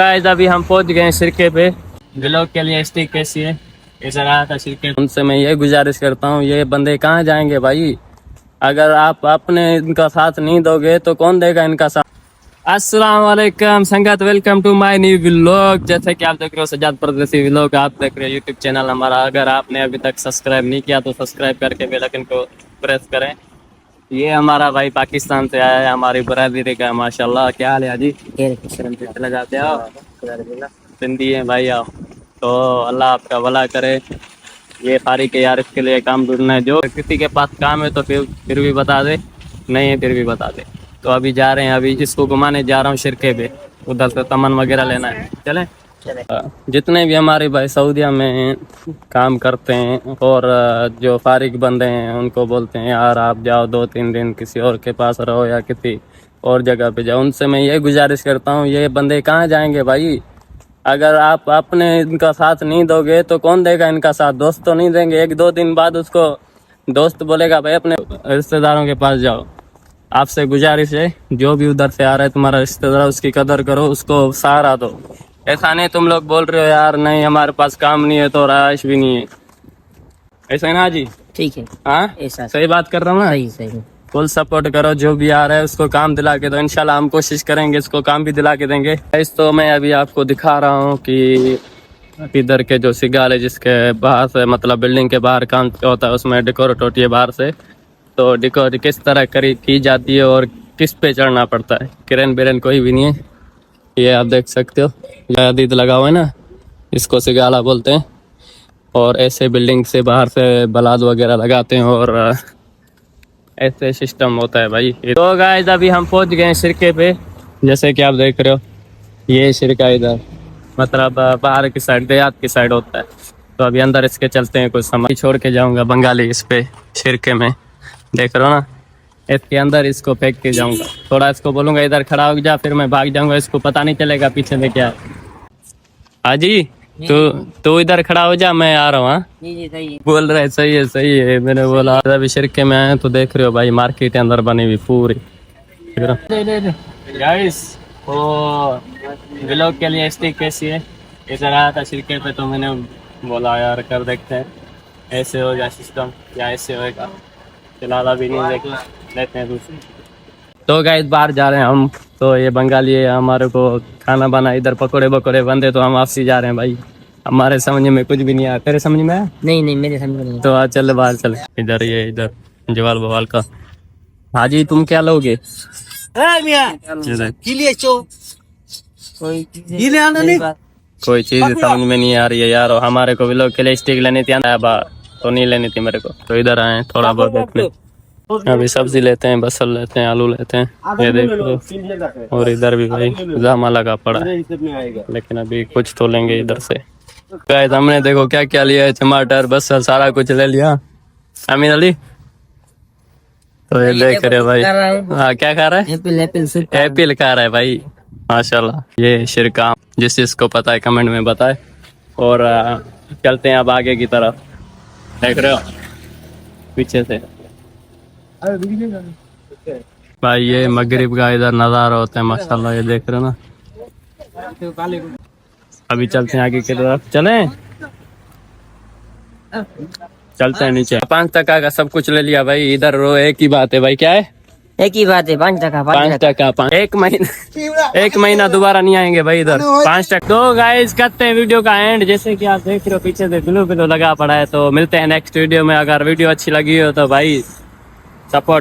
Guys अभी हम पहुंच गए सिरके पे। व्लॉग के लिए स्टिक कैसी है, इधर आया था सिरके। उनसे मैं ये गुजारिश करता हूँ, ये बंदे कहाँ जाएंगे भाई? अगर आप अपने इनका साथ नहीं दोगे तो कौन देगा इनका साथ। अस्सलाम वालेकुम संगत, welcome to my new vlog. जैसे कि आप देख रहे हो सजाद परदेसी व्लॉग, आप देख रहे हो यूट्यूब चैनल हमारा। अगर आपने अभी तक सब्सक्राइब नहीं किया तो सब्सक्राइब करके बेल आइकन को प्रेस करें। ये हमारा भाई पाकिस्तान से आया है, हमारी बरादरी का माशाल्लाह। क्या हाल है जी? चले जाते हो, सिंधी है भाई आप तो। अल्लाह आपका भला करे। ये फारिग है यार, इसके लिए काम ढूंढना है। जो किसी के पास काम है तो फिर भी बता दे, नहीं है फिर भी बता दे। तो अभी जा रहे हैं, अभी इसको घुमाने जा रहा हूँ शिरके पे, उधर से सामान वगैरह लेना है। चले जितने भी हमारे भाई सऊदीया में काम करते हैं और जो फारिग बंदे हैं उनको बोलते हैं यार आप जाओ 2-3 दिन किसी और के पास रहो या किसी और जगह पे जाओ। उनसे मैं ये गुजारिश करता हूँ, ये बंदे कहाँ जाएंगे भाई? अगर आप अपने इनका साथ नहीं दोगे तो कौन देगा इनका साथ? दोस्त तो नहीं देंगे। 1-2 दिन बाद उसको दोस्त बोलेगा भाई अपने रिश्तेदारों के पास जाओ। आपसे गुजारिश है, जो भी उधर से आ रहा है तुम्हारा रिश्तेदार, उसकी कदर करो, उसको सहारा दो। ऐसा नहीं तुम लोग बोल रहे हो यार नहीं हमारे पास काम नहीं है तो राइश भी नहीं है। ऐसा है ना जी? ठीक है, हाँ ऐसा सही बात कर रहा हूँ ना? सही। फुल सपोर्ट करो, जो भी आ रहा है उसको काम दिला के दो। इंशाल्लाह हम कोशिश करेंगे इसको काम भी दिला के देंगे। इस तो मैं अभी आपको दिखा रहा हूँ कि इधर के जो सिगाल है जिसके बाहर से मतलब बिल्डिंग के बाहर काम होता है, उसमें डेकोरेट होती है बाहर से। तो डेकोरेट किस तरह की जाती है और किस पे चढ़ना पड़ता है। क्रेन बेरन कोई भी नहीं है, ये आप देख सकते हो। जदीद लगा हुआ है ना, इसको सिगाला बोलते हैं। और ऐसे बिल्डिंग से बाहर से बलाद वगैरह लगाते हैं और ऐसे सिस्टम होता है भाई। तो गाइस अभी हम पहुंच गए शिरके पे, जैसे कि आप देख रहे हो। ये शिरका इधर मतलब बाहर की साइड, देहात की साइड होता है। तो अभी अंदर इसके चलते हैं, कुछ सामान छोड़ के जाऊंगा बंगाली इस पे शिरके में, देख रहे हो ना। इसके अंदर इसको फेंक के जाऊंगा, थोड़ा इसको बोलूंगा इधर खड़ा हो जा, फिर मैं भाग जाऊंगा, इसको पता नहीं चलेगा पीछे में क्या है। हाजी तो इधर खड़ा हो जा, मैं आ रहा हूँ। हाँ बोल रहा है सही है। मैंने बोला अभी शिरके में आए तो देख रहे हो भाई, मार्केट अंदर बनी हुई पूरी। गाइस वो व्लॉग के लिए स्टिक कैसी है, इधर आया था शिरके पे तो मैंने बोला यार कर देखते हैं ऐसे होगा सिस्टम या ऐसे होगा। फिलहाल अभी नहीं देख लेते हैं दूसरी। तो गाइस बाहर जा रहे हैं हम, तो ये बंगाली है, हमारे को खाना बना इधर पकोड़े बकोड़े बंदे, तो हम वापसी जा रहे हैं भाई। हमारे समझ में कुछ भी नहीं आया, तेरे समझ में आया? नहीं मेरे समझ में नहीं। तो आज चल बाहर चल। इधर ये इधर जवाल बवाल का। हाजी तुम क्या लोगे? कोई चीज समझ में नहीं आ रही है यार। हमारे को भी लोग के लिए स्टिक लेनी थी तो नहीं लेनी थी मेरे को, तो इधर आए थोड़ा बहुत देखने। अभी सब्जी लेते हैं, बसल लेते हैं, आलू लेते हैं, ये देख लो। और इधर भी भाई जामा लगा पड़ा है, लेकिन अभी कुछ तो लेंगे इधर से। गाइस हमने देखो क्या क्या लिया है, टमाटर बसल सारा कुछ ले लिया। अमीन अली तो ये देख रहे भाई। हाँ क्या खा रहा है? एप्पल खा रहा है भाई माशाल्लाह। ये शिरका, जिस जिसको पता है कमेंट में बताए। और चलते हैं अब आगे की तरफ, देख रहे हो पीछे से भाई। ये मगरिब का इधर नज़ारा होता है माशाल्लाह, ये देख रहे हो ना। अभी चलते हैं आगे की तरफ, चलते हैं नीचे। 5 टका का सब कुछ ले लिया भाई। इधर रो एक ही बात है भाई, क्या है? एक ही बात है, 5 टका 5 टका। एक महीना दोबारा नहीं आएंगे भाई इधर। 5 टका। तो गाइस करते हैं वीडियो का एंड। जैसे कि आप देख रहे हो पीछे से ब्लू लगा पड़ा है। तो मिलते हैं नेक्स्ट वीडियो में। अगर वीडियो अच्छी लगी हो तो भाई सपोर्ट